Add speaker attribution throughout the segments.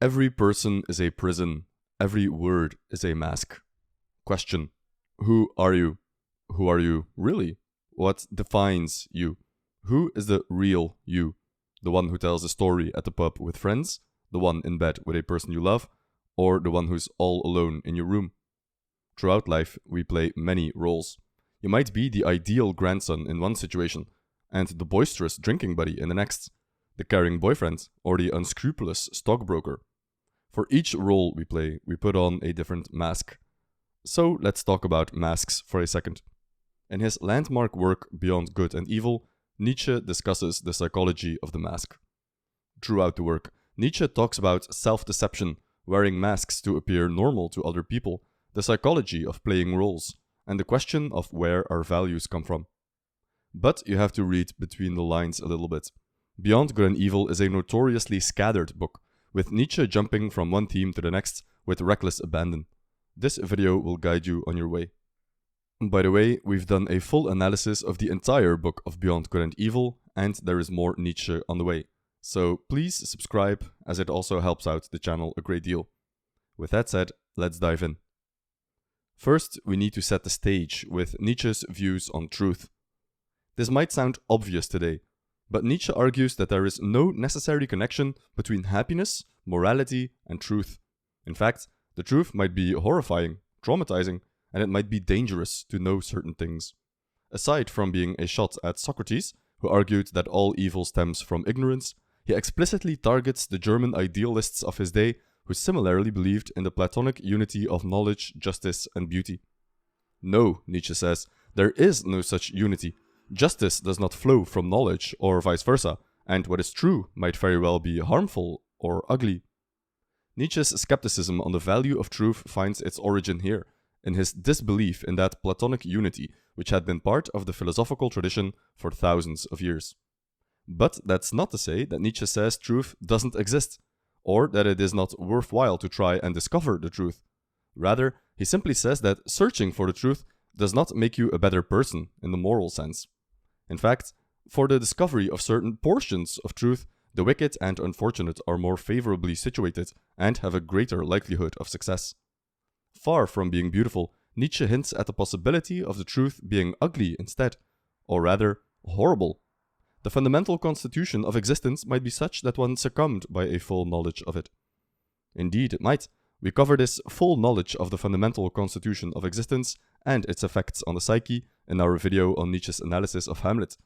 Speaker 1: Every person is a prison. Every word is a mask. Question: who are you? Who are you really? What defines you? Who is the real you? The one who tells a story at the pub with friends? The one in bed with a person you love? Or the one who's all alone in your room? Throughout life, we play many roles. You might be the ideal grandson in one situation, and the boisterous drinking buddy in the next, the caring boyfriend, or the unscrupulous stockbroker. For each role we play, we put on a different mask. So let's talk about masks for a second. In his landmark work Beyond Good and Evil, Nietzsche discusses the psychology of the mask. Throughout the work, Nietzsche talks about self-deception, wearing masks to appear normal to other people, the psychology of playing roles, and the question of where our values come from. But you have to read between the lines a little bit. Beyond Good and Evil is a notoriously scattered book, with Nietzsche jumping from one theme to the next with reckless abandon. This video will guide you on your way. By the way, we've done a full analysis of the entire book of Beyond Good and Evil, and there is more Nietzsche on the way. So please subscribe, as it also helps out the channel a great deal. With that said, let's dive in. First, we need to set the stage with Nietzsche's views on truth. This might sound obvious today, but Nietzsche argues that there is no necessary connection between happiness, morality, and truth. In fact, the truth might be horrifying, traumatizing, and it might be dangerous to know certain things. Aside from being a shot at Socrates, who argued that all evil stems from ignorance, he explicitly targets the German idealists of his day who similarly believed in the Platonic unity of knowledge, justice, and beauty. No, Nietzsche says, there is no such unity. Justice does not flow from knowledge, or vice versa, and what is true might very well be harmful or ugly. Nietzsche's skepticism on the value of truth finds its origin here, in his disbelief in that Platonic unity which had been part of the philosophical tradition for thousands of years. But that's not to say that Nietzsche says truth doesn't exist, or that it is not worthwhile to try and discover the truth. Rather, he simply says that searching for the truth does not make you a better person in the moral sense. In fact, for the discovery of certain portions of truth, the wicked and unfortunate are more favorably situated and have a greater likelihood of success. Far from being beautiful, Nietzsche hints at the possibility of the truth being ugly instead, or rather, horrible. The fundamental constitution of existence might be such that one succumbed by a full knowledge of it. Indeed, it might. We cover this full knowledge of the fundamental constitution of existence and its effects on the psyche in our video on Nietzsche's analysis of Hamlet.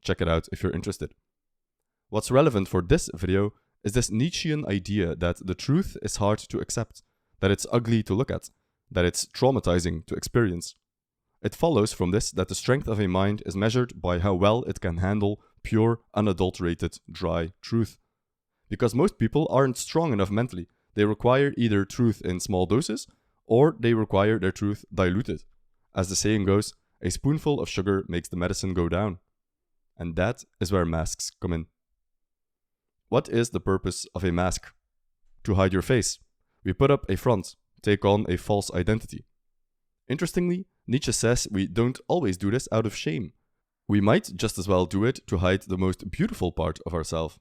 Speaker 1: Check it out if you're interested. What's relevant for this video is this Nietzschean idea that the truth is hard to accept, that it's ugly to look at, that it's traumatizing to experience. It follows from this that the strength of a mind is measured by how well it can handle pure, unadulterated, dry truth. Because most people aren't strong enough mentally. They require either truth in small doses, or they require their truth diluted. As the saying goes, a spoonful of sugar makes the medicine go down. And that is where masks come in. What is the purpose of a mask? To hide your face. We put up a front, take on a false identity. Interestingly, Nietzsche says we don't always do this out of shame. We might just as well do it to hide the most beautiful part of ourselves.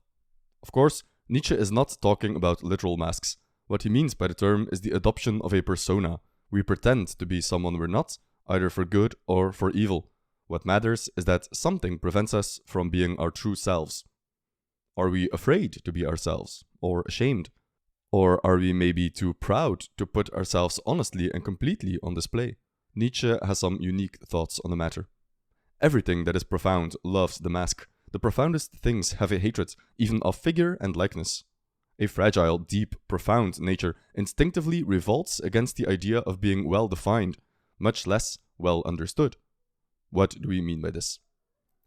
Speaker 1: Of course, Nietzsche is not talking about literal masks. What he means by the term is the adoption of a persona. We pretend to be someone we're not, either for good or for evil. What matters is that something prevents us from being our true selves. Are we afraid to be ourselves, or ashamed? Or are we maybe too proud to put ourselves honestly and completely on display? Nietzsche has some unique thoughts on the matter. Everything that is profound loves the mask. The profoundest things have a hatred, even of figure and likeness. A fragile, deep, profound nature instinctively revolts against the idea of being well-defined, much less well understood. What do we mean by this?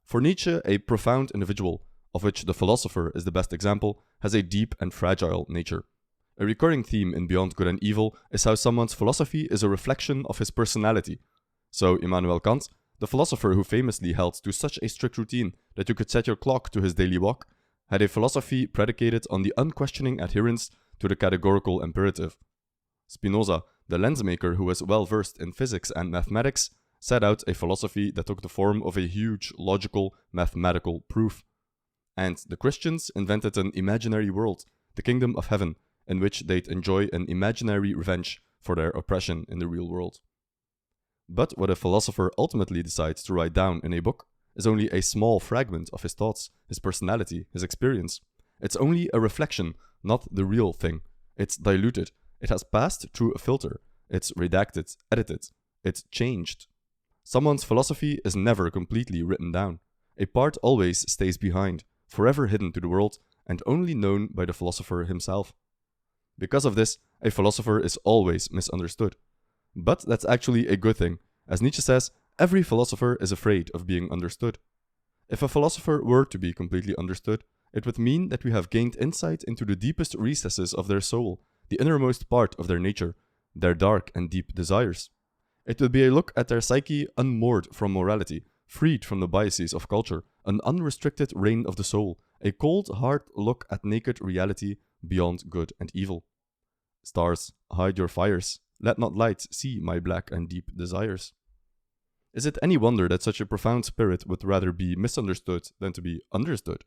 Speaker 1: For Nietzsche, a profound individual, of which the philosopher is the best example, has a deep and fragile nature. A recurring theme in Beyond Good and Evil is how someone's philosophy is a reflection of his personality. So Immanuel Kant, the philosopher who famously held to such a strict routine that you could set your clock to his daily walk, had a philosophy predicated on the unquestioning adherence to the categorical imperative. Spinoza, the lensmaker who was well versed in physics and mathematics, set out a philosophy that took the form of a huge, logical, mathematical proof. And the Christians invented an imaginary world, the kingdom of heaven, in which they'd enjoy an imaginary revenge for their oppression in the real world. But what a philosopher ultimately decides to write down in a book is only a small fragment of his thoughts, his personality, his experience. It's only a reflection, not the real thing. It's diluted. It has passed through a filter. It's redacted, edited. It's changed. Someone's philosophy is never completely written down. A part always stays behind, forever hidden to the world, and only known by the philosopher himself. Because of this, a philosopher is always misunderstood. But that's actually a good thing. As Nietzsche says, every philosopher is afraid of being understood. If a philosopher were to be completely understood, it would mean that we have gained insight into the deepest recesses of their soul, the innermost part of their nature, their dark and deep desires. It would be a look at their psyche unmoored from morality, freed from the biases of culture, an unrestricted reign of the soul, a cold, hard look at naked reality beyond good and evil. Stars, hide your fires. Let not light see my black and deep desires. Is it any wonder that such a profound spirit would rather be misunderstood than to be understood?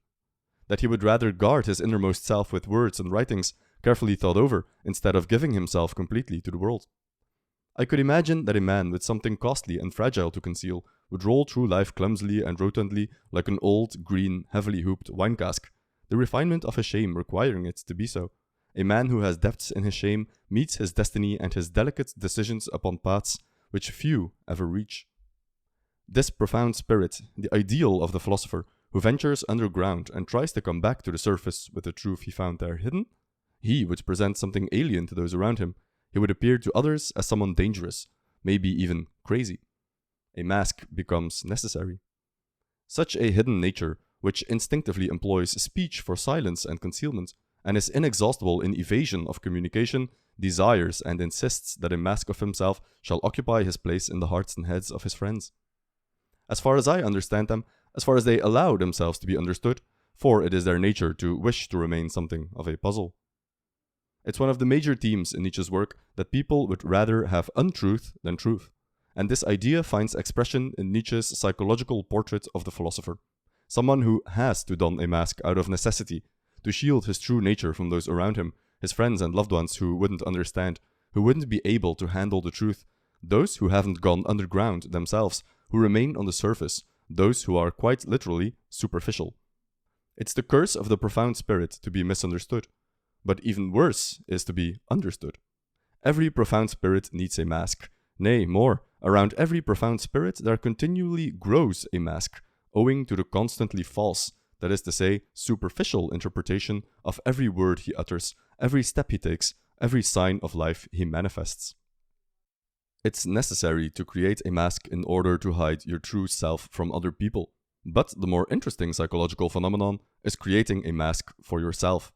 Speaker 1: That he would rather guard his innermost self with words and writings carefully thought over, instead of giving himself completely to the world? I could imagine that a man with something costly and fragile to conceal would roll through life clumsily and rotundly like an old, green, heavily hooped wine cask, the refinement of his shame requiring it to be so. A man who has depths in his shame meets his destiny and his delicate decisions upon paths which few ever reach. This profound spirit, the ideal of the philosopher, who ventures underground and tries to come back to the surface with the truth he found there hidden, he would present something alien to those around him. He would appear to others as someone dangerous, maybe even crazy. A mask becomes necessary. Such a hidden nature, which instinctively employs speech for silence and concealment, and is inexhaustible in evasion of communication, desires and insists that a mask of himself shall occupy his place in the hearts and heads of his friends. As far as I understand them, as far as they allow themselves to be understood, for it is their nature to wish to remain something of a puzzle. It's one of the major themes in Nietzsche's work that people would rather have untruth than truth, and this idea finds expression in Nietzsche's psychological portrait of the philosopher, someone who has to don a mask out of necessity, to shield his true nature from those around him, his friends and loved ones who wouldn't understand, who wouldn't be able to handle the truth, those who haven't gone underground themselves, who remain on the surface, those who are quite literally superficial. It's the curse of the profound spirit to be misunderstood, but even worse is to be understood. Every profound spirit needs a mask. Nay, more, around every profound spirit there continually grows a mask, owing to the constantly false, that is to say, superficial interpretation of every word he utters, every step he takes, every sign of life he manifests. It's necessary to create a mask in order to hide your true self from other people. But the more interesting psychological phenomenon is creating a mask for yourself.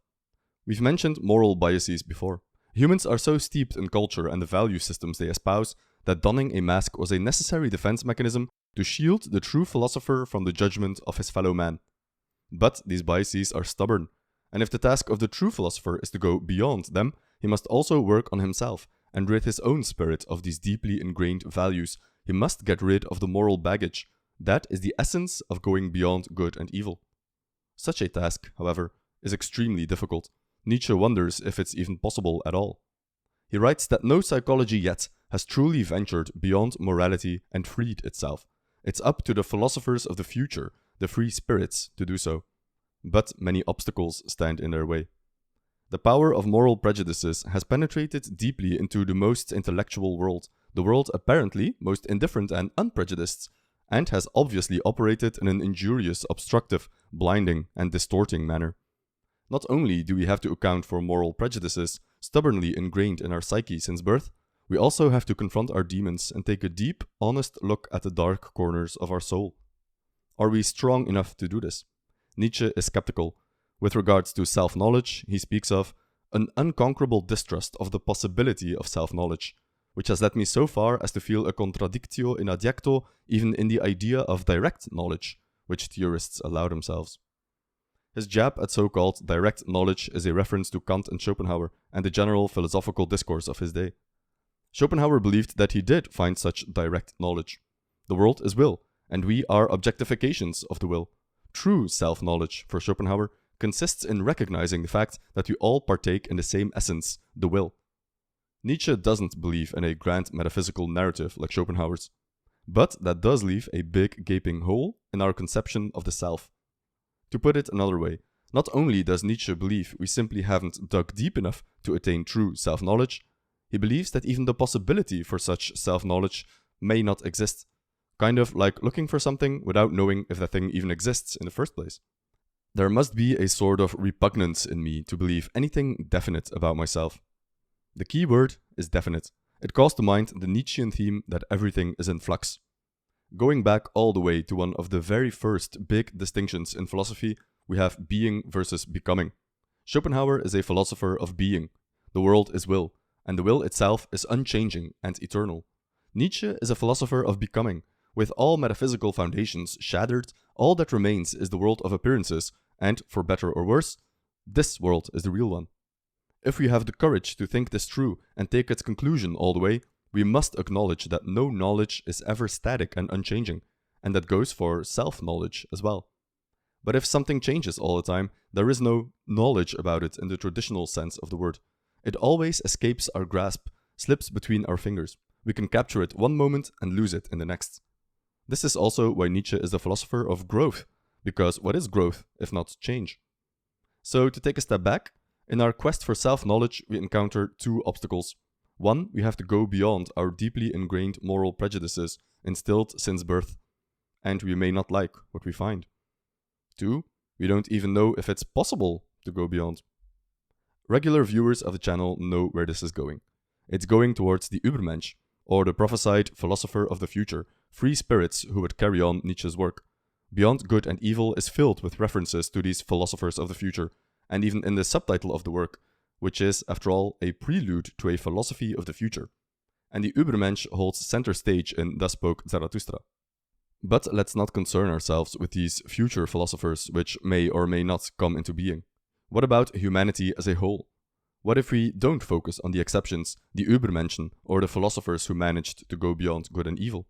Speaker 1: We've mentioned moral biases before. Humans are so steeped in culture and the value systems they espouse that donning a mask was a necessary defense mechanism to shield the true philosopher from the judgment of his fellow man. But these biases are stubborn, and if the task of the true philosopher is to go beyond them, he must also work on himself and rid his own spirit of these deeply ingrained values. He must get rid of the moral baggage. That is the essence of going beyond good and evil. Such a task, however, is extremely difficult. Nietzsche wonders if it's even possible at all. He writes that no psychology yet has truly ventured beyond morality and freed itself. It's up to the philosophers of the future, the free spirits, to do so. But many obstacles stand in their way. The power of moral prejudices has penetrated deeply into the most intellectual world, the world apparently most indifferent and unprejudiced, and has obviously operated in an injurious, obstructive, blinding, and distorting manner. Not only do we have to account for moral prejudices stubbornly ingrained in our psyche since birth, we also have to confront our demons and take a deep, honest look at the dark corners of our soul. Are we strong enough to do this? Nietzsche is skeptical. With regards to self-knowledge, he speaks of an unconquerable distrust of the possibility of self-knowledge, which has led me so far as to feel a contradictio in adjecto even in the idea of direct knowledge, which theorists allow themselves. His jab at so-called direct knowledge is a reference to Kant and Schopenhauer and the general philosophical discourse of his day. Schopenhauer believed that he did find such direct knowledge. The world is will, and we are objectifications of the will. True self-knowledge, for Schopenhauer, consists in recognizing the fact that we all partake in the same essence, the will. Nietzsche doesn't believe in a grand metaphysical narrative like Schopenhauer's, but that does leave a big gaping hole in our conception of the self. To put it another way, not only does Nietzsche believe we simply haven't dug deep enough to attain true self-knowledge, he believes that even the possibility for such self-knowledge may not exist, kind of like looking for something without knowing if that thing even exists in the first place. There must be a sort of repugnance in me to believe anything definite about myself. The key word is definite. It calls to mind the Nietzschean theme that everything is in flux. Going back all the way to one of the very first big distinctions in philosophy, we have being versus becoming. Schopenhauer is a philosopher of being. The world is will, and the will itself is unchanging and eternal. Nietzsche is a philosopher of becoming. With all metaphysical foundations shattered, all that remains is the world of appearances, and, for better or worse, this world is the real one. If we have the courage to think this true and take its conclusion all the way, we must acknowledge that no knowledge is ever static and unchanging, and that goes for self-knowledge as well. But if something changes all the time, there is no knowledge about it in the traditional sense of the word. It always escapes our grasp, slips between our fingers. We can capture it one moment and lose it in the next. This is also why Nietzsche is the philosopher of growth, because what is growth if not change? So to take a step back, in our quest for self-knowledge, we encounter two obstacles. One, we have to go beyond our deeply ingrained moral prejudices instilled since birth, and we may not like what we find. Two, we don't even know if it's possible to go beyond. Regular viewers of the channel know where this is going. It's going towards the Übermensch, or the prophesied philosopher of the future, free spirits who would carry on Nietzsche's work. Beyond Good and Evil is filled with references to these philosophers of the future, and even in the subtitle of the work, which is, after all, a prelude to a philosophy of the future. And the Übermensch holds center stage in Thus Spoke Zarathustra. But let's not concern ourselves with these future philosophers which may or may not come into being. What about humanity as a whole? What if we don't focus on the exceptions, the Übermenschen, or the philosophers who managed to go beyond good and evil?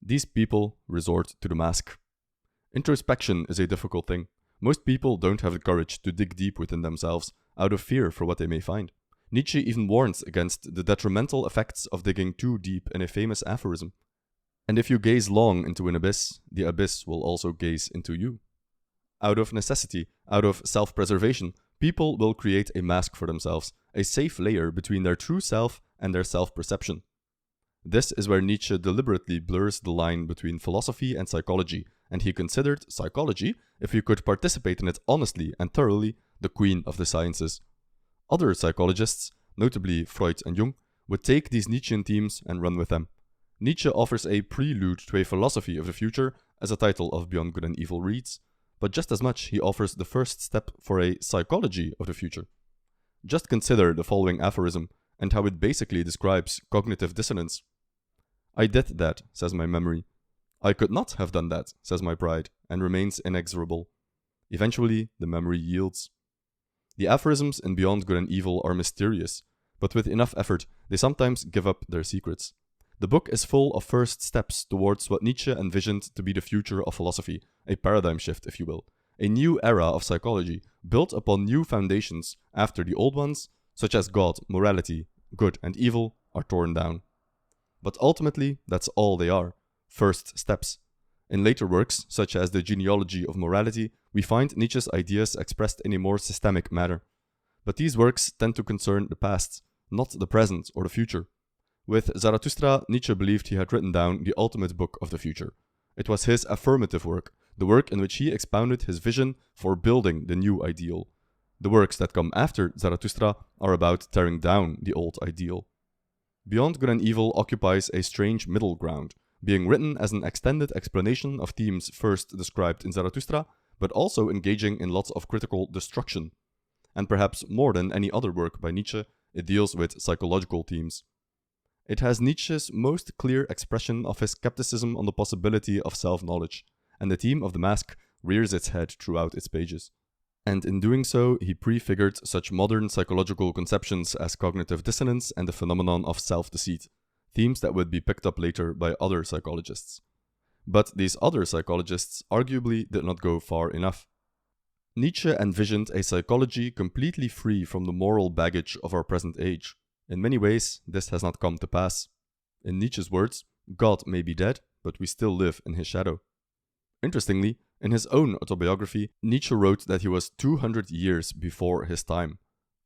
Speaker 1: These people resort to the mask. Introspection is a difficult thing. Most people don't have the courage to dig deep within themselves out of fear for what they may find. Nietzsche even warns against the detrimental effects of digging too deep in a famous aphorism. And if you gaze long into an abyss, the abyss will also gaze into you. Out of necessity, out of self-preservation, people will create a mask for themselves, a safe layer between their true self and their self-perception. This is where Nietzsche deliberately blurs the line between philosophy and psychology, and he considered psychology, if you could participate in it honestly and thoroughly, the queen of the sciences. Other psychologists, notably Freud and Jung, would take these Nietzschean themes and run with them. Nietzsche offers a prelude to a philosophy of the future, as the title of Beyond Good and Evil reads, but just as much he offers the first step for a psychology of the future. Just consider the following aphorism and how it basically describes cognitive dissonance. I did that, says my memory. I could not have done that, says my pride, and remains inexorable. Eventually, the memory yields. The aphorisms in Beyond Good and Evil are mysterious, but with enough effort, they sometimes give up their secrets. The book is full of first steps towards what Nietzsche envisioned to be the future of philosophy, a paradigm shift, if you will, a new era of psychology, built upon new foundations after the old ones, such as God, morality, good and evil, are torn down. But ultimately, that's all they are, first steps. In later works, such as the Genealogy of Morality, we find Nietzsche's ideas expressed in a more systemic manner. But these works tend to concern the past, not the present or the future. With Zarathustra, Nietzsche believed he had written down the ultimate book of the future. It was his affirmative work, the work in which he expounded his vision for building the new ideal. The works that come after Zarathustra are about tearing down the old ideal. Beyond Good and Evil occupies a strange middle ground, being written as an extended explanation of themes first described in Zarathustra, but also engaging in lots of critical destruction. And perhaps more than any other work by Nietzsche, it deals with psychological themes. It has Nietzsche's most clear expression of his skepticism on the possibility of self-knowledge, and the theme of the mask rears its head throughout its pages. And in doing so, he prefigured such modern psychological conceptions as cognitive dissonance and the phenomenon of self-deceit, themes that would be picked up later by other psychologists. But these other psychologists arguably did not go far enough. Nietzsche envisioned a psychology completely free from the moral baggage of our present age. In many ways, this has not come to pass. In Nietzsche's words, God may be dead, but we still live in his shadow. Interestingly, in his own autobiography, Nietzsche wrote that he was 200 years before his time.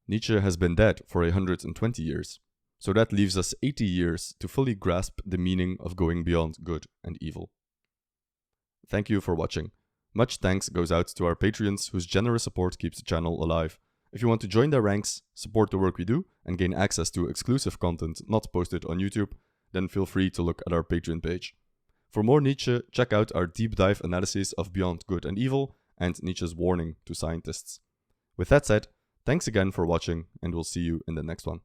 Speaker 1: Nietzsche has been dead for 120 years. So that leaves us 80 years to fully grasp the meaning of going beyond good and evil. Thank you for watching. Much thanks goes out to our Patreons whose generous support keeps the channel alive. If you want to join their ranks, support the work we do, and gain access to exclusive content not posted on YouTube, then feel free to look at our Patreon page. For more Nietzsche, check out our deep dive analysis of Beyond Good and Evil and Nietzsche's warning to scientists. With that said, thanks again for watching, and we'll see you in the next one.